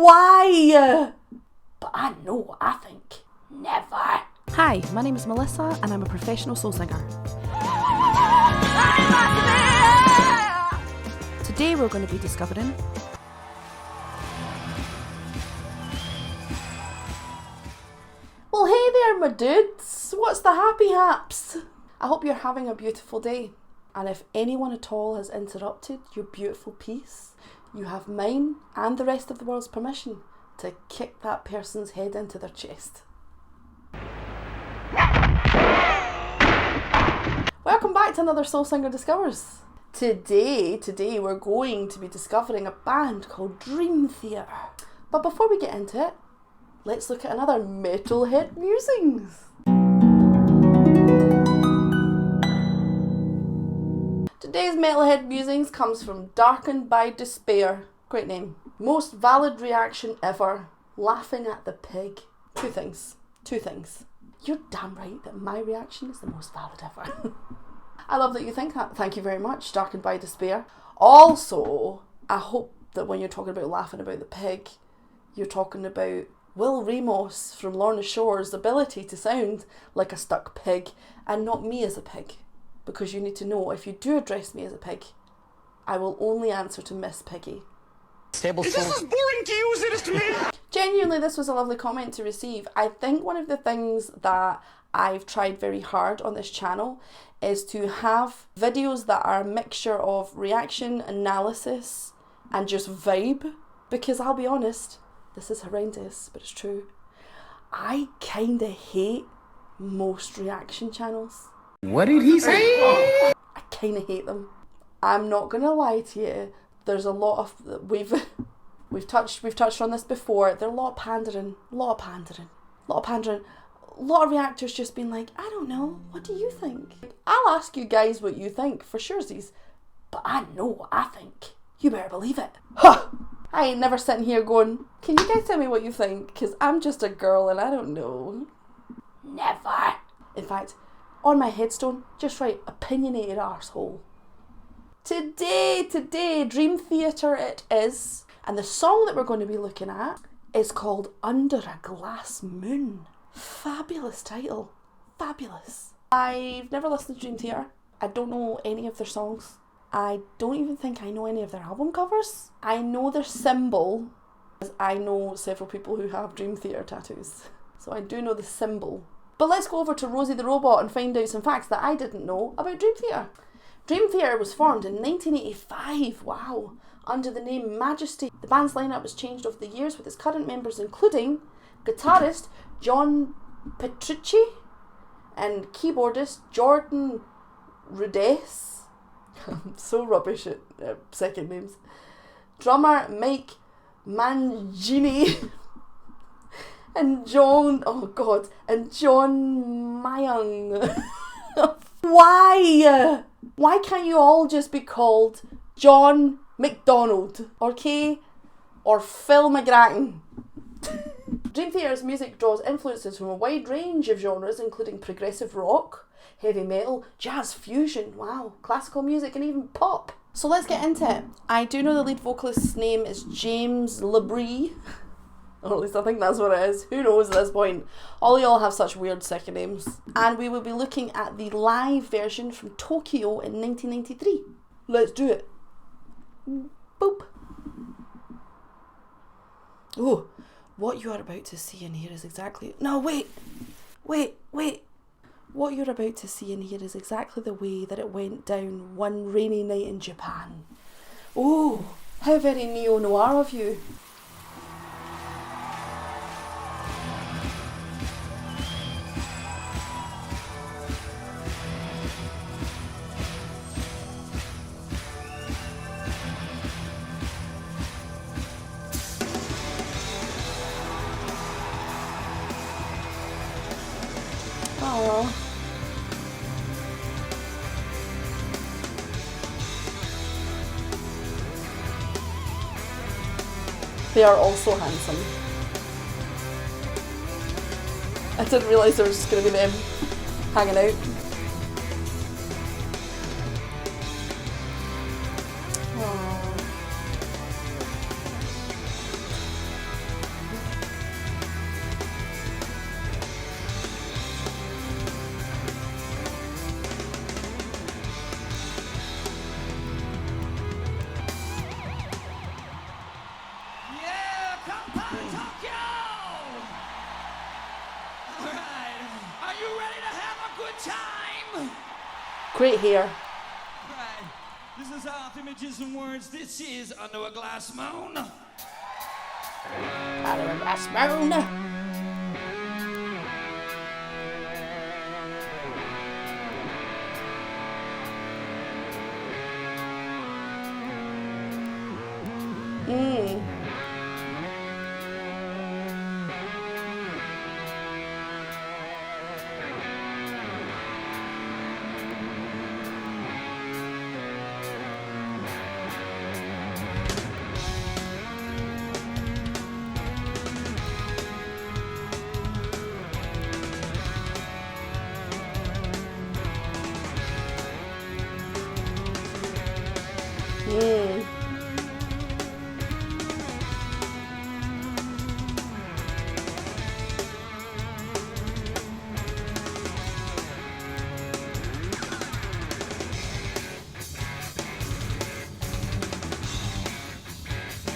Why? But I know what I think. Never. Hi, my name is Melissa and I'm a professional soul singer. Today we're going to be discovering Well, hey there, my dudes. What's the happy haps? I hope you're having a beautiful day. And if anyone at all has interrupted your beautiful peace, you have mine and the rest of the world's permission to kick that person's head into their chest. Welcome back to another Soul Singer Discovers. Today we're going to be discovering a band called Dream Theater. But before we get into it, let's look at another Metalhead Musings. Today's Metalhead Musings comes from Darkened by Despair. Great name. Most valid reaction ever. Laughing at the pig. Two things. You're damn right that my reaction is the most valid ever. I love that you think that. Thank you very much, Darkened by Despair. Also, I hope that when you're talking about laughing about the pig, you're talking about Will Ramos from Lorna Shore's ability to sound like a stuck pig and not me as a pig. Because you need to know, if you do address me as a pig, I will only answer to Miss Piggy. Is this as boring to you as it is to me? Genuinely, this was a lovely comment to receive. I think one of the things that I've tried very hard on this channel is to have videos that are a mixture of reaction, analysis, and just vibe. Because I'll be honest, this is horrendous, but it's true. I kinda hate most reaction channels. What did he say? I kinda hate them. I'm not gonna lie to you. There's a lot of we've touched on this before. There's a lot of pandering. A lot of reactors just being like, I don't know, what do you think? I'll ask you guys what you think for surezies, but I know what I think. You better believe it. Huh! I ain't never sitting here going, can you guys tell me what you think? Because I'm just a girl and I don't know. Never. In fact, on my headstone, just write opinionated arsehole. Today, Dream Theater it is. And the song that we're going to be looking at is called Under a Glass Moon. Fabulous title. Fabulous. I've never listened to Dream Theater. I don't know any of their songs. I don't even think I know any of their album covers. I know their symbol, because I know several people who have Dream Theater tattoos. So I do know the symbol. But let's go over to Rosie the Robot and find out some facts that I didn't know about Dream Theater. Dream Theater was formed in 1985, wow, under the name Majesty. The band's lineup was changed over the years with its current members including guitarist John Petrucci and keyboardist Jordan Rudess. I'm so rubbish at second names. Drummer Mike Mangini and John Myung. Why? Why can't you all just be called John McDonald, or Kay, or Phil McGrattan? Dream Theater's music draws influences from a wide range of genres, including progressive rock, heavy metal, jazz fusion, wow, classical music, and even pop. So let's get into it. I do know the lead vocalist's name is James Labrie. Or at least I think that's what it is. Who knows at this point? All y'all have such weird second names. And we will be looking at the live version from Tokyo in 1993. Let's do it. Boop. Oh, what you are about to see and hear is exactly... No, wait. What you're about to see and hear is exactly the way that it went down one rainy night in Japan. Oh, how very neo-noir of you. Oh. They are also handsome. I didn't realise there was just going to be them hanging out. Aww. time. Great hair. Right. This is Art, Images and Words. This is Under a Glass Moon. Under a glass moon.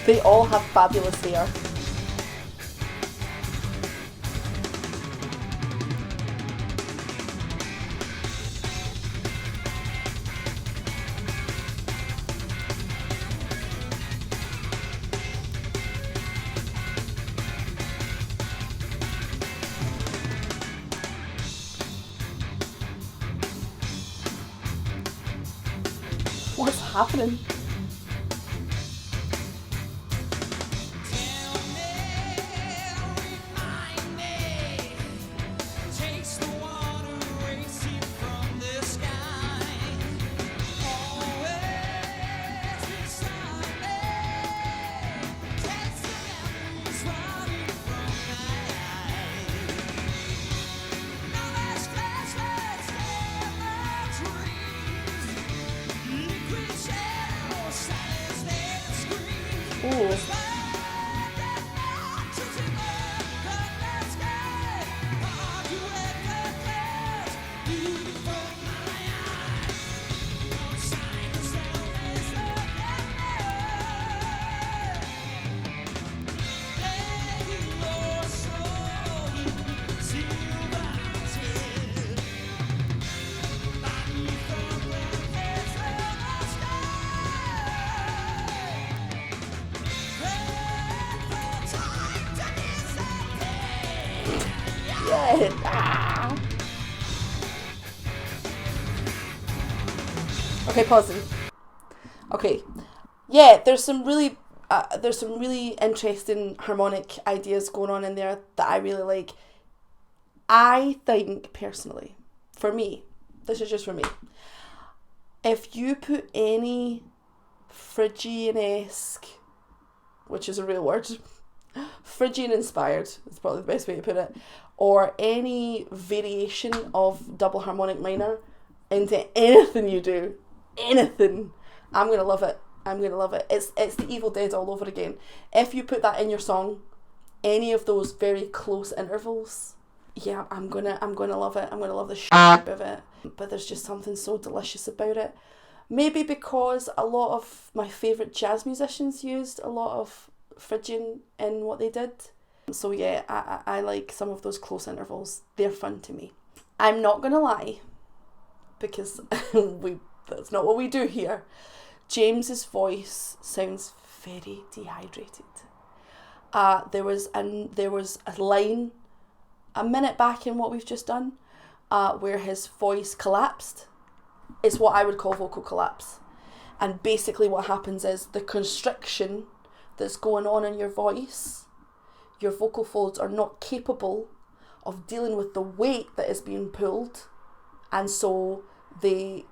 They all have fabulous hair. What's happening? Ooh. Ah. Okay, pausing. Okay, yeah, there's some really interesting harmonic ideas going on in there that I really like. I think personally, for me, this is just for me, if you put any Phrygian-esque, which is a real word, Phrygian inspired is probably the best way to put it, or any variation of double harmonic minor into anything you do, anything, I'm gonna love it. I'm gonna love it. It's the Evil Dead all over again. If you put that in your song, any of those very close intervals, yeah, I'm gonna love it. I'm gonna love the shit out of it. But there's just something so delicious about it. Maybe because a lot of my favourite jazz musicians used a lot of Phrygian in what they did. So yeah, I like some of those close intervals. They're fun to me. I'm not gonna lie, because that's not what we do here. James's voice sounds very dehydrated. There was a line a minute back in what we've just done where his voice collapsed. It's what I would call vocal collapse. And basically what happens is the constriction that's going on in your voice, your vocal folds are not capable of dealing with the weight that is being pulled, and so they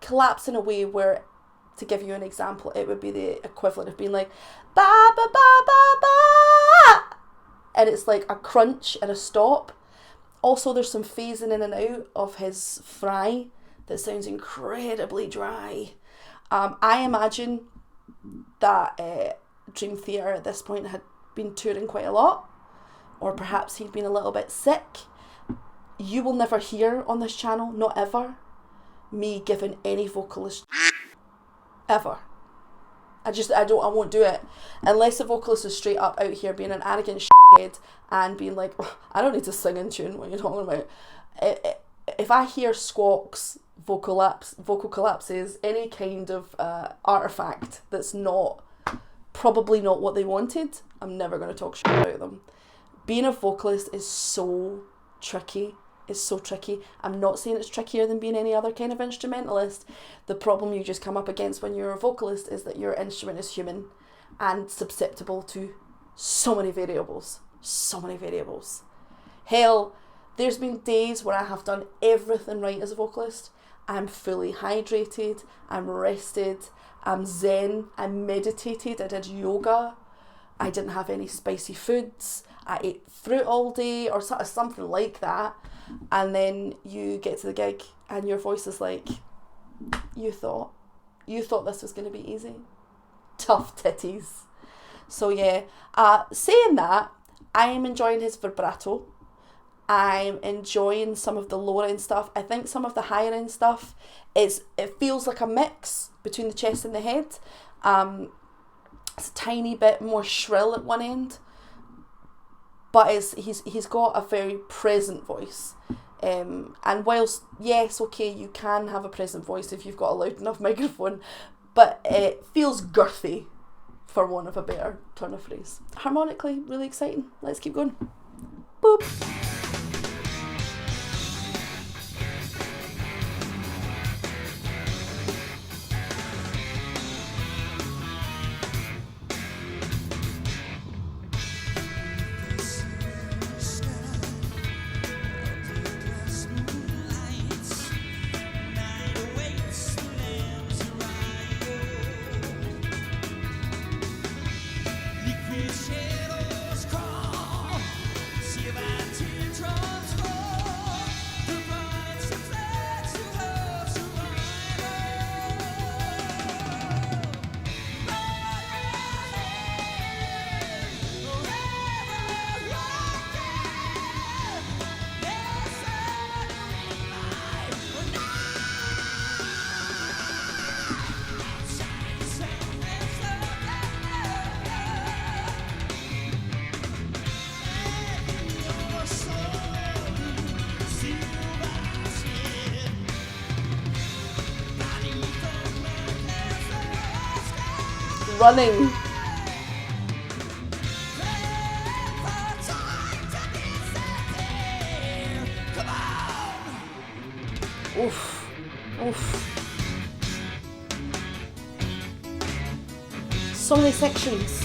collapse in a way where, to give you an example, it would be the equivalent of being like ba ba ba ba ba, and it's like a crunch and a stop. Also, there's some phasing in and out of his fry that sounds incredibly dry. I imagine that Dream Theater at this point had been touring quite a lot, or perhaps he'd been a little bit sick. You will never hear on this channel, not ever, me giving any vocalist ever. I won't do it unless the vocalist is straight up out here being an arrogant shithead and being like, oh, I don't need to sing in tune. What are you talking about? if I hear squawks, vocal collapses, any kind of artifact that's probably not what they wanted, I'm never going to talk shit about them. Being a vocalist is so tricky. It's so tricky. I'm not saying it's trickier than being any other kind of instrumentalist. The problem you just come up against when you're a vocalist is that your instrument is human and susceptible to so many variables. So many variables. Hell, there's been days where I have done everything right as a vocalist. I'm fully hydrated, I'm rested, I'm zen, I meditated, I did yoga, I didn't have any spicy foods, I ate fruit all day or something like that, and then you get to the gig and your voice is like, you thought this was going to be easy? Tough titties. So yeah, saying that, I am enjoying his vibrato. I'm enjoying some of the lower end stuff. I think some of the higher end stuff it feels like a mix between the chest and the head. It's a tiny bit more shrill at one end, but he's got a very present voice. And whilst yes, okay, you can have a present voice if you've got a loud enough microphone, but it feels girthy, for want of a better turn of phrase. Harmonically, really exciting. Let's keep going. Boop. Running. Oof. Oof. So many sections.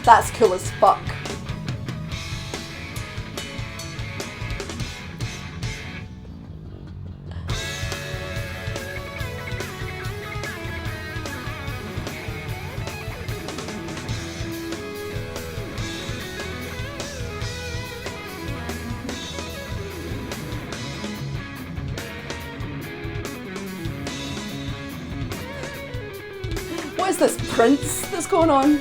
That's cool as fuck. What is this, Prince, that's going on?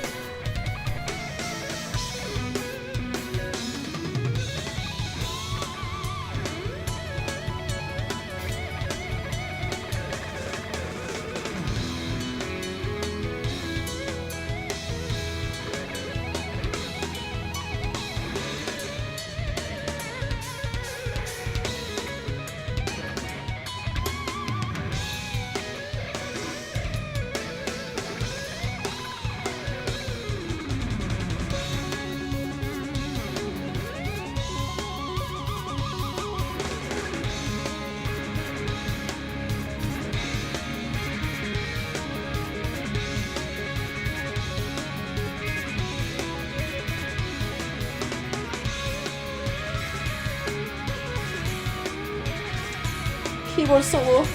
Keyboard solo.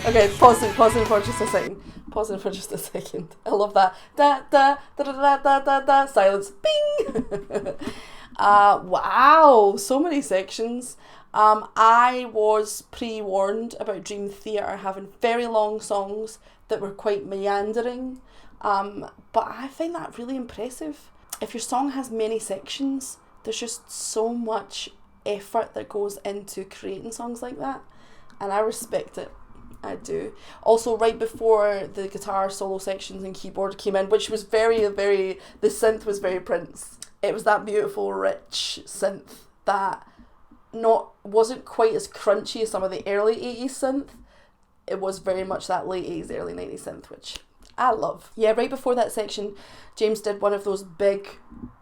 Okay, pausing for just a second. Pausing for just a second. I love that. Da da da da da da da. Silence. Bing. Wow, so many sections. I was pre-warned about Dream Theatre having very long songs that were quite meandering, but I find that really impressive. If your song has many sections, there's just so much effort that goes into creating songs like that, and I respect it. I do. Also, right before the guitar solo sections and keyboard came in, which was very, the synth was very Prince. It was that beautiful, rich synth that wasn't quite as crunchy as some of the early 80s synth. It was very much that late 80s, early 90s synth, which I love. Yeah, right before that section, James did one of those big,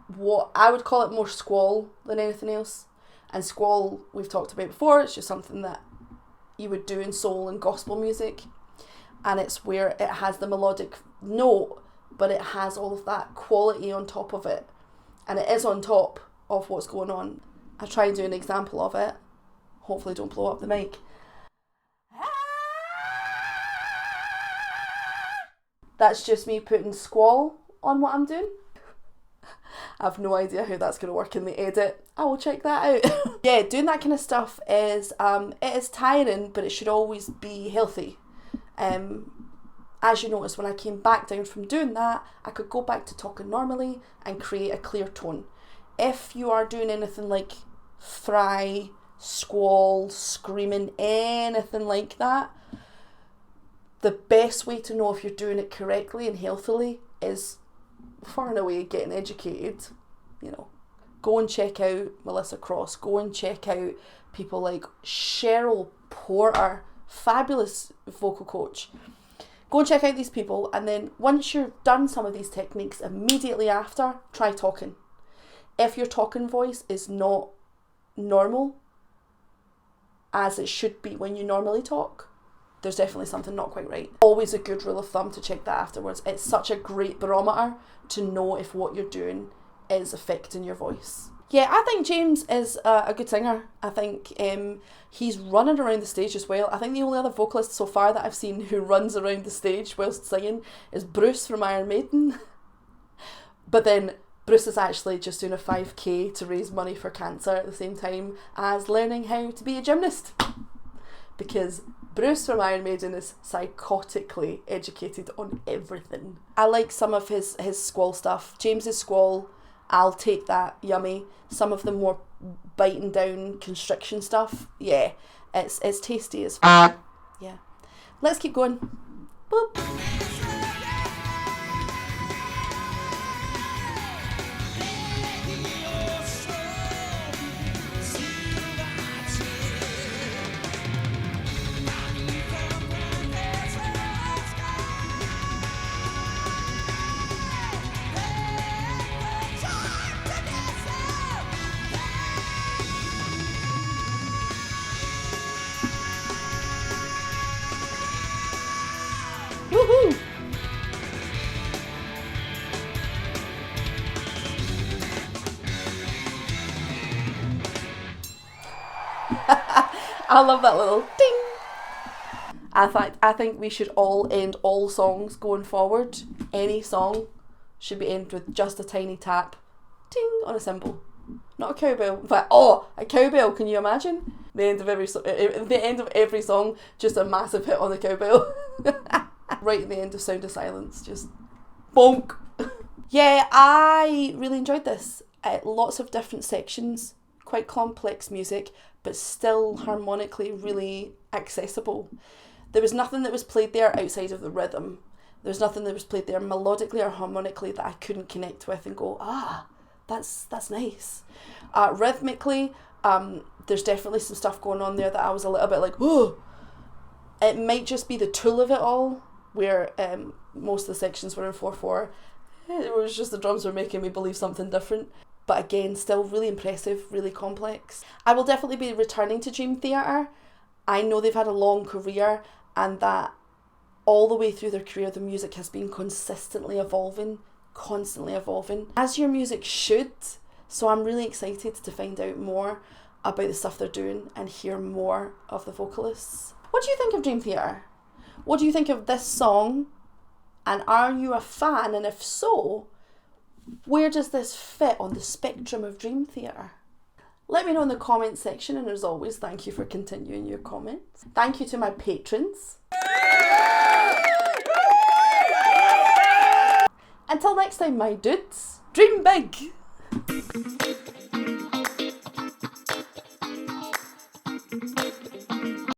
what I would call it more squall than anything else. And squall, we've talked about before, it's just something that you would do in soul and gospel music. And it's where it has the melodic note, but it has all of that quality on top of it. And it is on top of what's going on. I'll try and do an example of it. Hopefully don't blow up the mic. That's just me putting squall on what I'm doing. I have no idea how that's going to work in the edit. I will check that out. Yeah, doing that kind of stuff is it is tiring, but it should always be healthy. As you notice, when I came back down from doing that, I could go back to talking normally and create a clear tone. If you are doing anything like fry, squall, screaming, anything like that, the best way to know if you're doing it correctly and healthily is far and away getting educated. You know, go and check out Melissa Cross, go and check out people like Cheryl Porter, fabulous vocal coach. Go and check out these people, and then once you've done some of these techniques, immediately after, try talking. If your talking voice is not normal, as it should be when you normally talk, there's definitely something not quite right. Always a good rule of thumb to check that afterwards. It's such a great barometer to know if what you're doing is affecting your voice. Yeah, I think James is a good singer. I think he's running around the stage as well. I think the only other vocalist so far that I've seen who runs around the stage whilst singing is Bruce from Iron Maiden. But then Bruce is actually just doing a 5k to raise money for cancer at the same time as learning how to be a gymnast. Because Bruce from Iron Maiden is psychotically educated on everything. I like some of his squall stuff. James's squall, I'll take that, yummy. Some of the more biting down constriction stuff, yeah, it's tasty as fuck. Yeah. Let's keep going. Boop. Woohoo! I love that little ding. I think we should all end all songs going forward. Any song should be ended with just a tiny tap, ding, on a cymbal. Not a cowbell. In fact, a cowbell. Can you imagine? The end of every song, just a massive hit on the cowbell. Right at the end of Sound of Silence, just bonk. Yeah, I really enjoyed this. Lots of different sections, quite complex music, but still harmonically really accessible. There was nothing that was played there outside of the rhythm. There was nothing that was played there melodically or harmonically that I couldn't connect with and go, that's nice. Rhythmically, there's definitely some stuff going on there that I was a little bit like, oh. It might just be the tool of it all, where most of the sections were in 4/4. It was just the drums were making me believe something different. But again, still really impressive, really complex. I will definitely be returning to Dream Theatre. I know they've had a long career, and that all the way through their career, the music has been constantly evolving, as your music should. So I'm really excited to find out more about the stuff they're doing and hear more of the vocalists. What do you think of Dream Theatre? What do you think of this song? And are you a fan? And if so, where does this fit on the spectrum of Dream Theatre? Let me know in the comments section, and as always, thank you for continuing your comments. Thank you to my patrons. Until next time, my dudes, dream big!